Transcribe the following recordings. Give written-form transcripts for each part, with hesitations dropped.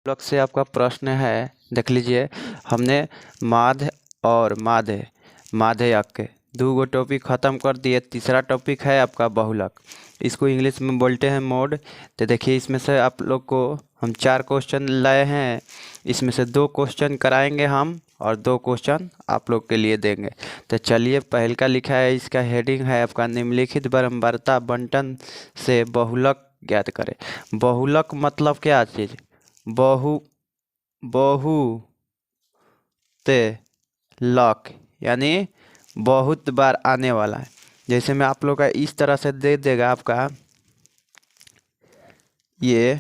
Block से आपका प्रश्न है, देख लीजिए। हमने माध्य और माध्यक के दो गो टॉपिक ख़त्म कर दिए। तीसरा टॉपिक है आपका बहुलक, इसको इंग्लिश में बोलते हैं मोड। तो देखिए, इसमें से आप लोग को हम 4 क्वेश्चन लाए हैं। इसमें से 2 क्वेश्चन कराएंगे हम और 2 क्वेश्चन आप लोग के लिए देंगे। तो चलिए, पहल का लिखा है, इसका हेडिंग है आपका निम्नलिखित बारंबारता बंटन से बहुलक ज्ञात करें। बहुलक मतलब क्या चीज़? बहु ते लक यानी बहुत बार आने वाला है। जैसे मैं आप लोग का इस तरह से दे देगा आपका ये,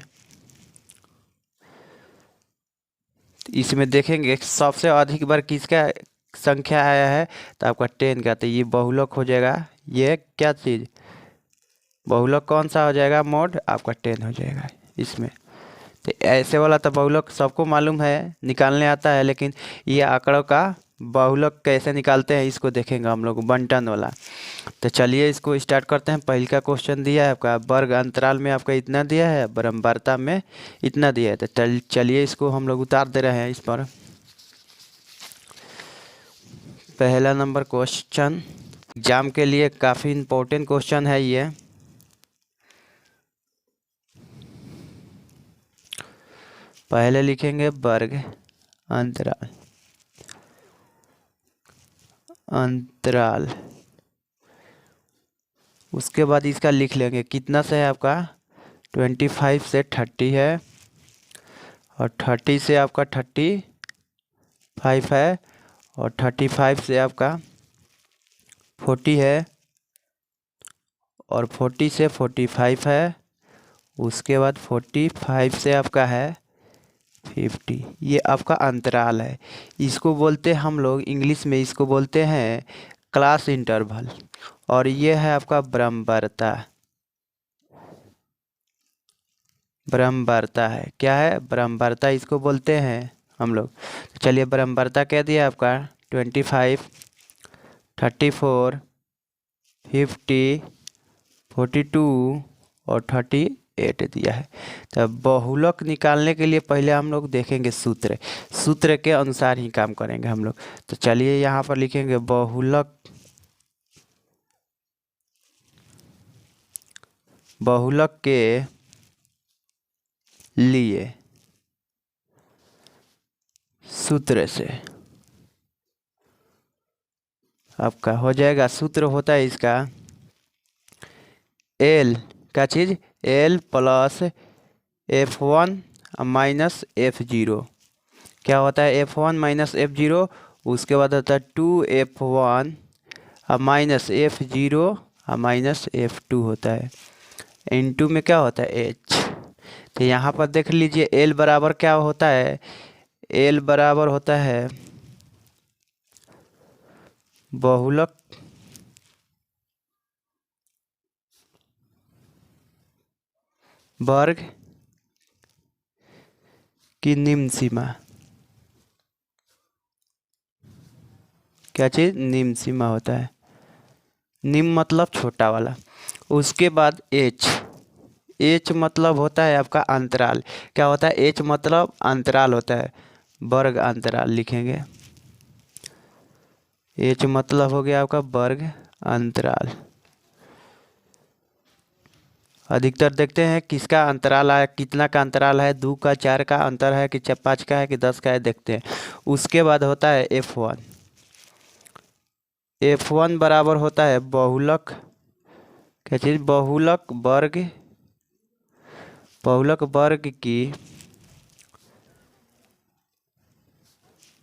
इसमें देखेंगे सबसे अधिक बार किसका संख्या आया है, तो आपका 10 का। तो ये बहुलक हो जाएगा। ये क्या चीज़ बहुलक कौन सा हो जाएगा? मोड आपका 10 हो जाएगा इसमें। तो ऐसे वाला तो बहुलक सबको मालूम है, निकालने आता है, लेकिन ये आंकड़ों का बहुलक कैसे निकालते हैं इसको देखेंगे हम लोग, बंटन वाला। तो चलिए इसको स्टार्ट करते हैं। पहले का क्वेश्चन दिया है आपका, वर्ग अंतराल में आपका इतना दिया है, बारंबारता में इतना दिया है। तो चलिए इसको हम लोग उतार दे रहे हैं इस पर। पहला नंबर क्वेश्चन एग्जाम के लिए काफ़ी इम्पोर्टेंट क्वेश्चन है ये। पहले लिखेंगे वर्ग अंतराल, उसके बाद इसका लिख लेंगे कितना से है आपका 25 से 30 है, और 30 से आपका 35 है, और 35 से आपका 40 है, और 40 से 45 है। उसके बाद 45 से आपका है 50। ये आपका अंतराल है। इसको बोलते हैं हम लोग इंग्लिश में, इसको बोलते हैं क्लास इंटरवल। और ये है आपका ब्रह्मवार्ता है। क्या है? ब्रह्मवार्ता इसको बोलते हैं हम लोग। तो चलिए, ब्रह्मवार्ता क्या दिया आपका 25, 34, 50, 42 और 38 दिया है। तो बहुलक निकालने के लिए पहले हम लोग देखेंगे सूत्र के अनुसार ही काम करेंगे हम लोग। तो चलिए यहाँ पर लिखेंगे बहुलक के लिए सूत्र से आपका हो जाएगा। सूत्र होता है इसका L का चीज़ L plus F1 minus F0। क्या होता है? F1 minus F0। उसके बाद होता है 2F1 minus F0 minus F2 होता है। N2 में क्या होता है? H। तो यहाँ पर देख लीजिए L बराबर क्या होता है? L बराबर होता है बहुलक वर्ग की निम्न सीमा। क्या चीज़? निम्न सीमा होता है। निम्न मतलब छोटा वाला। उसके बाद H मतलब होता है आपका अंतराल। क्या होता है? H मतलब अंतराल होता है, वर्ग अंतराल लिखेंगे। H मतलब हो गया आपका वर्ग अंतराल। अधिकतर देखते हैं किसका अंतराल है, कितना का अंतराल है, 2 का 4 का अंतर है कि 5 का है कि 10 का है, देखते हैं। उसके बाद होता है F1 बराबर होता है बहुलक, क्या चीज़? बहुलक वर्ग की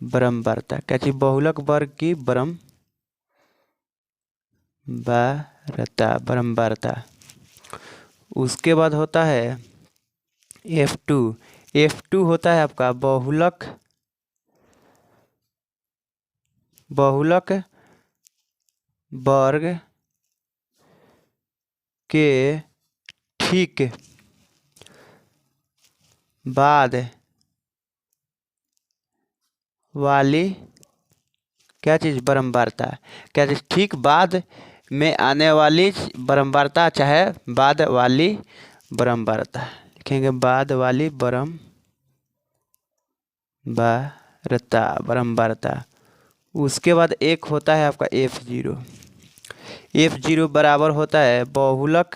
ब्रह्मवार्ता। क्या चीज़? बहुलक वर्ग की ब्रह्मवार्ता। उसके बाद होता है F2 होता है आपका बहुलक वर्ग के ठीक बाद वाली क्या चीज़? ब्रह्मवार्ता। क्या चीज़? ठीक बाद में आने वाली ब्रह्मवार्ता, चाहे बाद वाली ब्रह्मवार्ता लिखेंगे, बाद वाली बारता बरम्बारता। उसके बाद एक होता है आपका F0। F0 बराबर होता है बहुलक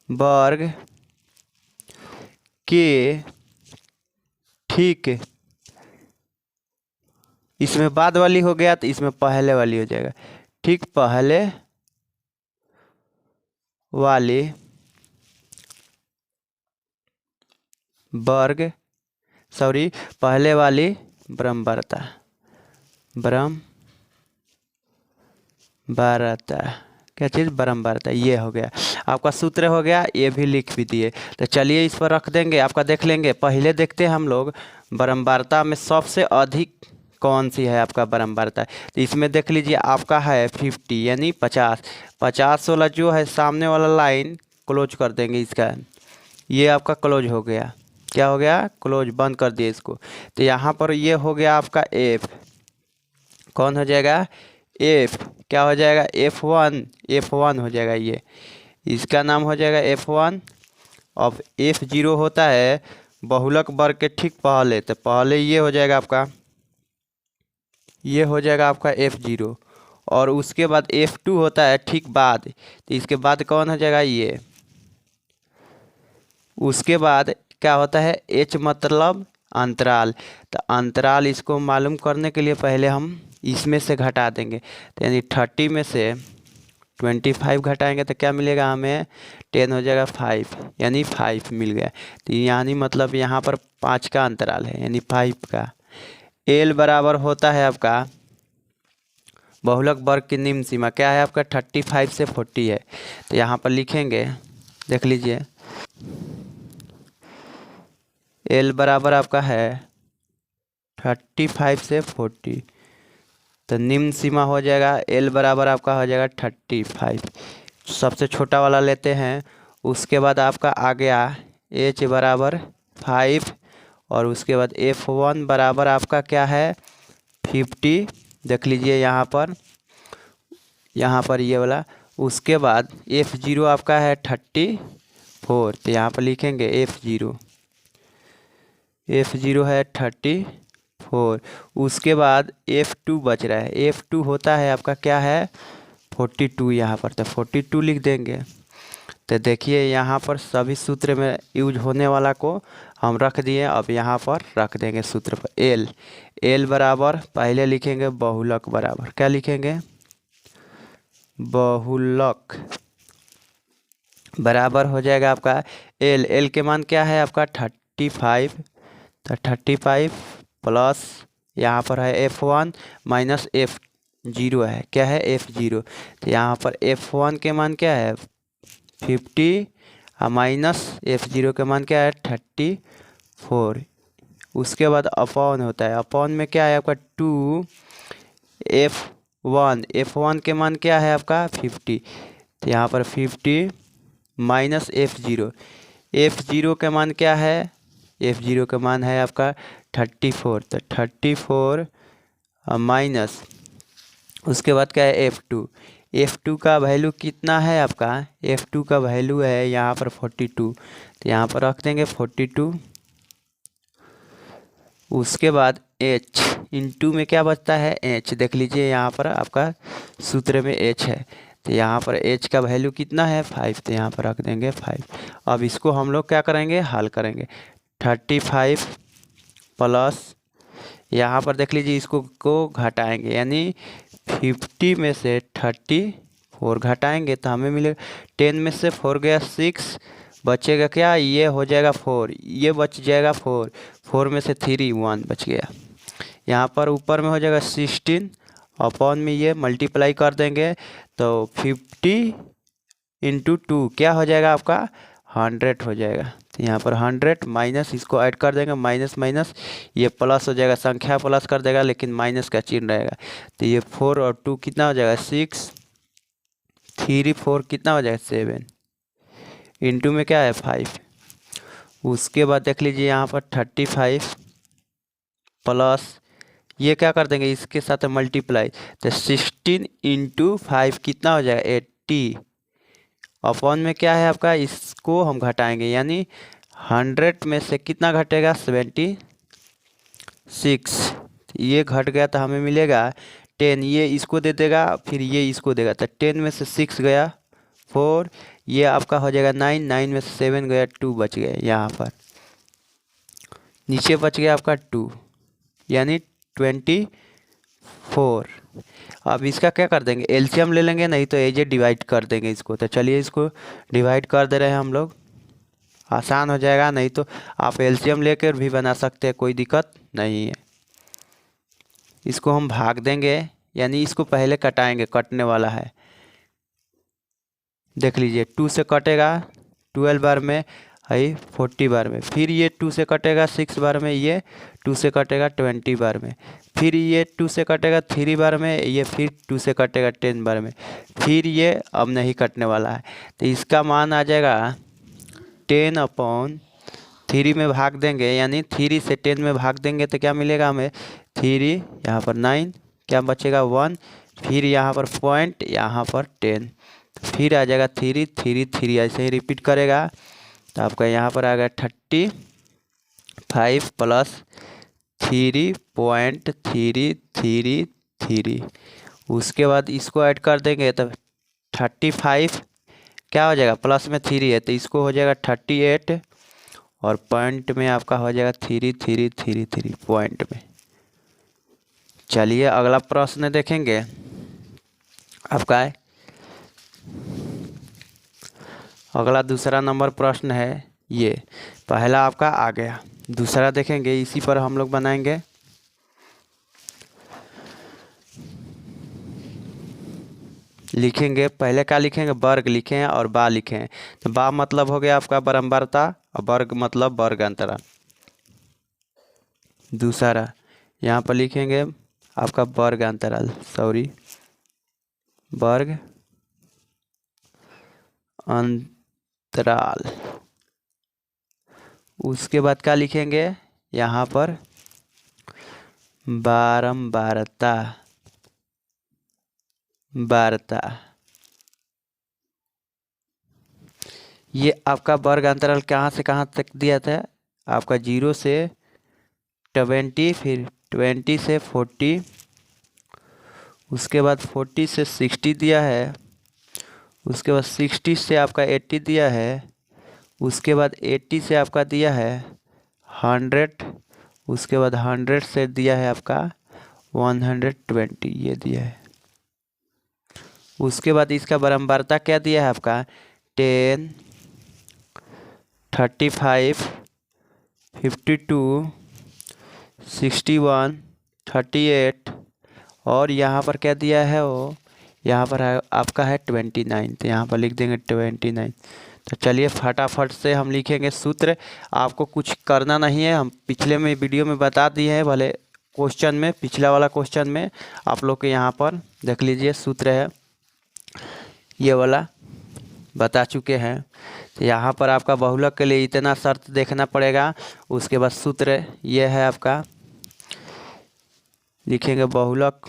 वर्ग के ठीक, इसमें बाद वाली हो गया तो इसमें पहले वाली हो जाएगा। ठीक, पहले वाली वर्ग पहले वाली बरम्बारता क्या चीज़ बरम्बारता, ये हो गया आपका सूत्र हो गया। ये भी लिख भी दिए, तो चलिए इस पर रख देंगे, आपका देख लेंगे। पहले देखते हैं हम लोग बरम्बारता में सबसे अधिक कौन सी है आपका बरम्बारता। तो इसमें देख लीजिए आपका है 50 यानी 50। 50 वाला जो है सामने वाला लाइन क्लोज कर देंगे इसका, ये आपका क्लोज हो गया। क्या हो गया? क्लोज, बंद कर दिए इसको। तो यहाँ पर ये हो गया आपका F, कौन हो जाएगा? F। क्या हो जाएगा? F1 हो जाएगा, ये इसका नाम हो जाएगा F1। अब F0 होता है बहुलक वर्ग के ठीक पहले, तो पहले ये हो जाएगा आपका, ये हो जाएगा आपका F0। और उसके बाद F2 होता है ठीक बाद, तो इसके बाद कौन हो जाएगा? ये। उसके बाद क्या होता है? H मतलब अंतराल। तो अंतराल इसको मालूम करने के लिए पहले हम इसमें से घटा देंगे, तो यानी 30 में से 25 घटाएंगे तो क्या मिलेगा हमें? 10 हो जाएगा 5, यानी 5 मिल गया। तो यानी मतलब यहाँ पर 5 का अंतराल है, यानी 5 का। L बराबर होता है आपका बहुलक वर्ग की निम्न सीमा, क्या है आपका? 35 से 40 है। तो यहाँ पर लिखेंगे, देख लीजिए, L बराबर आपका है 35 से 40, तो निम्न सीमा हो जाएगा L बराबर आपका हो जाएगा 35। सबसे छोटा वाला लेते हैं। उसके बाद आपका आ गया H बराबर 5, और उसके बाद F1 बराबर आपका क्या है? 50। देख लीजिए यहाँ पर ये वाला। उसके बाद F0 आपका है 34, तो यहाँ पर लिखेंगे F0 है 34। उसके बाद F2 बच रहा है, F2 होता है आपका क्या है? 42 यहाँ पर, तो 42 लिख देंगे। तो देखिए यहाँ पर सभी सूत्र में यूज होने वाला को हम रख दिए। अब यहाँ पर रख देंगे सूत्र पर L बराबर, पहले लिखेंगे बहुलक बराबर, क्या लिखेंगे? बहुलक बराबर हो जाएगा आपका L के मान क्या है आपका? 35। तो 35 प्लस यहाँ पर है F1 माइनस F0 है, क्या है? F0। तो यहाँ पर F1 के मान क्या है? 50, और माइनस F0 के मान क्या है? 34। उसके बाद अपॉन होता है, अपॉन में क्या है आपका? 2 F1 के मान क्या है आपका? 50। तो यहाँ पर 50 माइनस F0 के मान क्या है? F0 का मान है आपका 34, तो 34 माइनस, उसके बाद क्या है? F2 का वैल्यू कितना है आपका? F2 का वैल्यू है यहाँ पर 42, तो यहाँ पर रख देंगे 42। उसके बाद H इंटू में क्या बचता है? H। देख लीजिए यहाँ पर आपका सूत्र में H है, तो यहाँ पर H का वैल्यू कितना है? 5, तो यहाँ पर रख देंगे 5। अब इसको हम लोग क्या करेंगे? हल करेंगे। 35 प्लस, यहाँ पर देख लीजिए इसको घटाएंगे, यानी 50 में से 34 घटाएंगे तो हमें मिलेगा 10 में से 4 गया 6, बचेगा क्या? ये हो जाएगा 4, ये बच जाएगा 4 में से 3 1 बच गया। यहाँ पर ऊपर में हो जाएगा 16, अपॉन में ये मल्टीप्लाई कर देंगे, तो 50 इंटू 2 क्या हो जाएगा आपका? 100 हो जाएगा। तो यहाँ पर 100 माइनस, इसको ऐड कर देंगे, माइनस माइनस ये प्लस हो जाएगा, संख्या प्लस कर देगा लेकिन माइनस का चिन्ह रहेगा। तो ये 4 और 2 कितना हो जाएगा? 6, 3 4 कितना हो जाएगा? 7, इंटू में क्या है? 5। उसके बाद देख लीजिए यहाँ पर 35 प्लस, ये क्या कर देंगे? इसके साथ मल्टीप्लाई, तो 16 इंटू 5 कितना हो जाएगा? 80, अपॉन में क्या है आपका? इसको हम घटाएंगे, यानी 100 में से कितना घटेगा 76, ये घट गया तो हमें मिलेगा 10, ये इसको दे देगा फिर ये इसको देगा, तो 10 में से 6 गया 4, ये आपका हो जाएगा 9, 9 में से 7 गया 2 बच गए, यहाँ पर नीचे बच गया आपका 2 यानी 24। अब इसका क्या कर देंगे, एलसीएम ले लेंगे, नहीं तो एजे डिवाइड कर देंगे इसको। तो चलिए इसको डिवाइड कर दे रहे हैं हम लोग, आसान हो जाएगा, नहीं तो आप एलसीएम लेकर भी बना सकते हैं, कोई दिक्कत नहीं है। इसको हम भाग देंगे, यानी इसको पहले कटाएंगे, कटने वाला है, देख लीजिए 2 से कटेगा 12 बार में, है 40 बार में, फिर ये 2 से कटेगा 6 बार में, ये 2 से कटेगा 20 बार में, फिर ये 2 से कटेगा 3 बार में, ये फिर 2 से कटेगा 10 बार में, फिर ये अब नहीं कटने वाला है। तो इसका मान आ जाएगा 10/3 में भाग देंगे, यानी 3 से 10 में भाग देंगे तो क्या मिलेगा हमें 3, यहाँ पर 9, क्या बचेगा 1, फिर यहाँ पर पॉइंट, यहाँ पर 10, फिर आ जाएगा 3 3 3, ऐसे ही रिपीट करेगा। तो आपका यहाँ पर आ गया 35 प्लस 3.333। उसके बाद इसको ऐड कर देंगे तो 35 क्या हो जाएगा, प्लस में 3 है तो इसको हो जाएगा 38, और पॉइंट में आपका हो जाएगा 3333 पॉइंट में। चलिए अगला प्रश्न देखेंगे आपका है, अगला दूसरा नंबर प्रश्न है, ये पहला आपका आ गया, दूसरा देखेंगे, इसी पर हम लोग बनाएंगे। लिखेंगे पहले क्या लिखेंगे, वर्ग लिखें और बा लिखें। तो बा मतलब हो गया आपका बराबरता और वर्ग मतलब वर्ग अंतराल। दूसरा यहाँ पर लिखेंगे आपका वर्ग अंतराल, सॉरी वर्ग अंतराल। उसके बाद क्या लिखेंगे यहाँ पर, बारंबारता, बारता। ये आपका वर्ग अंतराल कहाँ से कहाँ तक दिया था, आपका 0 से 20, फिर 20 से 40, उसके बाद 40 से 60 दिया है, उसके बाद 60 से आपका 80 दिया है, उसके बाद 80 से आपका दिया है 100, उसके बाद 100 से दिया है आपका 120, ये दिया है। उसके बाद इसका बारंबारता क्या दिया है आपका 10, 35, 52, 61, 38, और यहाँ पर क्या दिया है वो, यहाँ पर आपका है 29, तो यहाँ पर लिख देंगे 29। तो चलिए फटाफट से हम लिखेंगे सूत्र, आपको कुछ करना नहीं है, हम पिछले में वीडियो में बता दिए हैं, भले क्वेश्चन में, पिछला वाला क्वेश्चन में आप लोग के यहाँ पर देख लीजिए सूत्र है, ये वाला बता चुके हैं। तो यहाँ पर आपका बहुलक के लिए इतना शर्त देखना पड़ेगा, उसके बाद सूत्र ये है आपका, लिखेंगे बहुलक,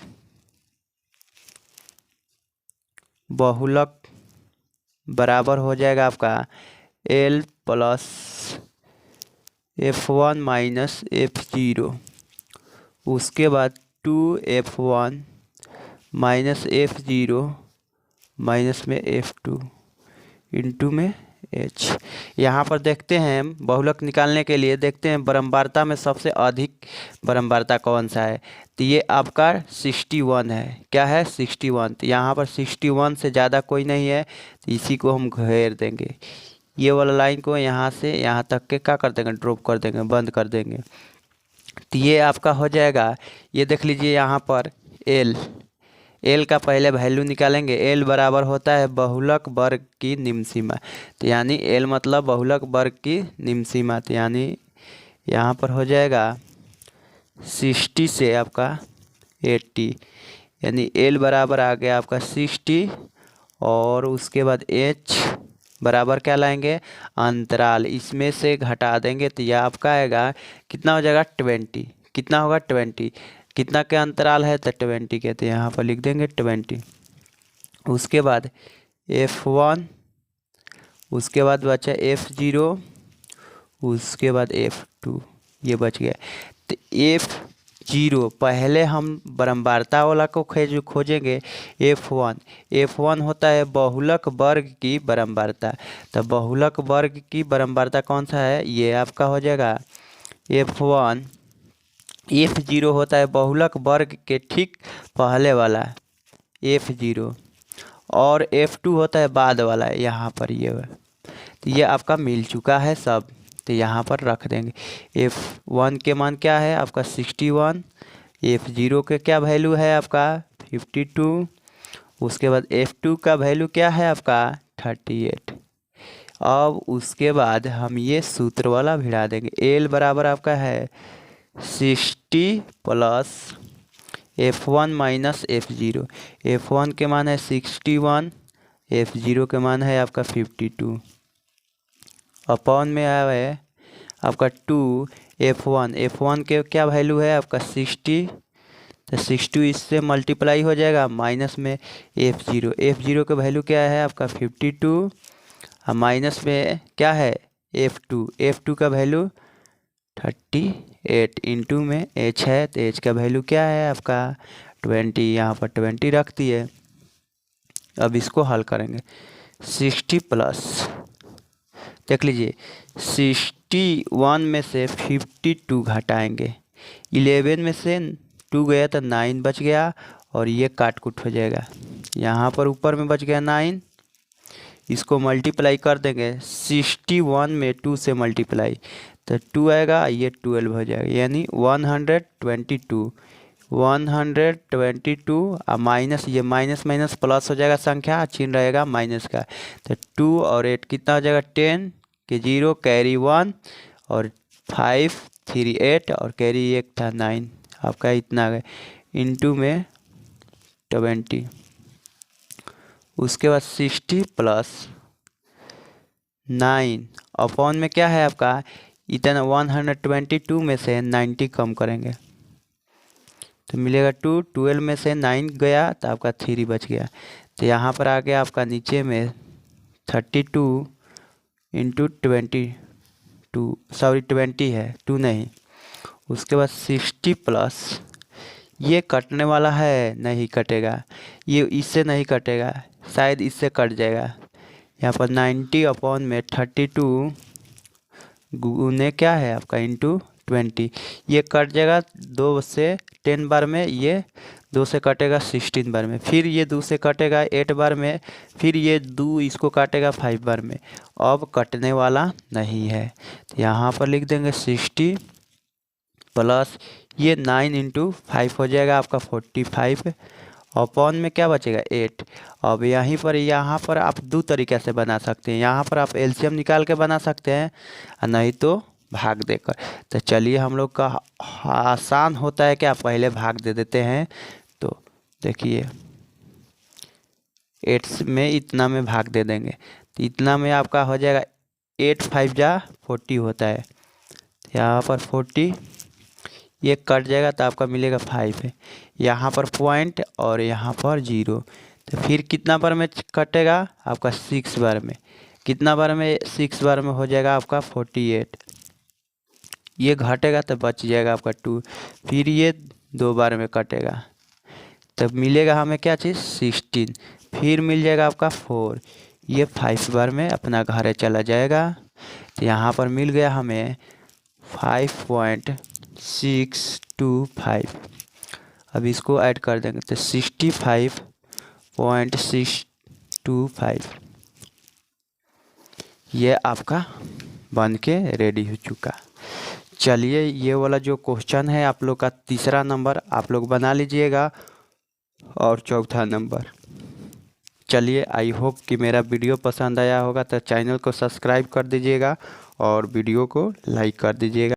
बहुलक बराबर हो जाएगा आपका L plus F1 minus F0, उसके बाद 2F1 माइनस F0 माइनस में F2 इंटू में H। यहाँ पर देखते हैं बहुलक निकालने के लिए, देखते हैं बारंबारता में सबसे अधिक बारंबारता कौन सा है, तो ये आपका 61 है, क्या है 61, तो यहाँ पर 61 से ज़्यादा कोई नहीं है, तो इसी को हम घेर देंगे, ये वाला लाइन को यहाँ से यहाँ तक के क्या कर देंगे, ड्रॉप कर देंगे, बंद कर देंगे। तो ये आपका हो जाएगा, ये देख लीजिए यहाँ पर एल का पहले वैल्यू निकालेंगे, एल बराबर होता है बहुलक वर्ग की निम्न सीमा, तो यानी एल मतलब बहुलक वर्ग की निम्न सीमा, तो यानी यहाँ पर हो जाएगा 60 से आपका 80, यानी एल बराबर आ गया आपका 60, और उसके बाद एच बराबर क्या लाएंगे, अंतराल, इसमें से घटा देंगे तो यह आपका आएगा कितना हो जाएगा 20, कितना होगा 20, कितना के अंतराल है तो 20 के, तो यहाँ पर लिख देंगे 20। उसके बाद F1, उसके बाद बचा F0, उसके बाद F2 ये बच गया। तो F0 पहले हम बारंबारता वाला को खोजेंगे। F1 होता है बहुलक वर्ग की बारंबारता। तो बहुलक वर्ग की बारंबारता कौन सा है, ये आपका हो जाएगा F1। F0 होता है बहुलक वर्ग के ठीक पहले वाला F0, और F2 होता है बाद वाला यहाँ पर ये। तो ये आपका मिल चुका है सब, तो यहाँ पर रख देंगे। F1 के मान क्या है आपका 61, F0 के क्या वैल्यू है आपका 52, उसके बाद F2 का वैल्यू क्या है आपका 38। अब उसके बाद हम ये सूत्र वाला भिड़ा देंगे। L बराबर आपका है 60 plus F1 minus F0। F1 के मान है 61, F0 के मान है आपका 52, अपॉन में आया है आपका 2 F1 के क्या वैल्यू है आपका 60, तो 60 इससे मल्टीप्लाई हो जाएगा, माइनस में F0 का वैल्यू क्या है आपका 52, और माइनस में क्या है F2 का वैल्यू 38, इंटू में H है, तो H का वैल्यू क्या है आपका 20, यहाँ पर 20 रख दिए। अब इसको हल करेंगे। 60 प्लस, देख लीजिए 61 में से 52 घटाएंगे, 11 में से 2 गया तो 9 बच गया, और ये काट कुट हो जाएगा। यहाँ पर ऊपर में बच गया 9, इसको मल्टीप्लाई कर देंगे 61 में 2 से मल्टीप्लाई, तो 2 आएगा, ये 12 हो जाएगा, यानी 122 और माइनस, ये माइनस माइनस प्लस हो जाएगा, संख्या चिन्ह रहेगा माइनस का। तो 2 और 8 कितना हो जाएगा 10 के 0 कैरी 1 और 5 3 8 और कैरी 1 था 9, आपका इतना आ गया, इंटू में 20। उसके बाद 60 प्लस 9 अपॉन में क्या है आपका इतना, 122 में से 90 कम करेंगे तो मिलेगा 2, 12 में से 9 गया तो आपका 3 बच गया। तो यहाँ पर आ गया आपका नीचे में 32 इंटू 20 है 2 नहीं। उसके बाद 60 प्लस, ये कटने वाला है, नहीं कटेगा, ये इससे नहीं कटेगा, शायद इससे कट जाएगा। यहाँ पर 90 अपॉन में 32 गुने क्या है आपका इंटू 20, ये कट जाएगा 2 से 10 बार में, ये 2 से कटेगा 16 बार में, फिर ये 2 से कटेगा 8 बार में, फिर ये 2 इसको काटेगा 5 बार में, अब कटने वाला नहीं है। तो यहाँ पर लिख देंगे 60 प्लस ये 9 इंटू 5 हो जाएगा आपका 45, अपॉन में क्या बचेगा 8। अब यहाँ पर आप दो तरीके से बना सकते हैं, यहाँ पर आप एलसीएम निकाल के बना सकते हैं, नहीं तो भाग देकर। तो चलिए हम लोग का आसान होता है कि आप पहले भाग दे देते हैं। तो देखिए 8 में इतना में भाग दे देंगे, तो इतना में आपका हो जाएगा 8 5 जा 40 होता है, यहाँ पर 40, ये कट जाएगा तो आपका मिलेगा 5 है, यहाँ पर पॉइंट और यहाँ पर 0, तो फिर कितना बार में कटेगा आपका 6 बार में, कितना बार में 6 बार में हो जाएगा आपका 48, ये घटेगा तो बच जाएगा आपका 2, फिर ये 2 बार में कटेगा तब मिलेगा हमें क्या चीज़ 16, फिर मिल जाएगा आपका 4, ये 5 बार में अपना घर चला जाएगा। तो यहाँ पर मिल गया हमें 5.625। अब इसको ऐड कर देंगे तो 65.625, ये आपका बन के रेडी हो चुका। चलिए ये वाला जो क्वेश्चन है आप लोग का तीसरा नंबर आप लोग बना लीजिएगा, और चौथा नंबर। चलिए आई होप कि मेरा वीडियो पसंद आया होगा, तो चैनल को सब्सक्राइब कर दीजिएगा और वीडियो को लाइक कर दीजिएगा।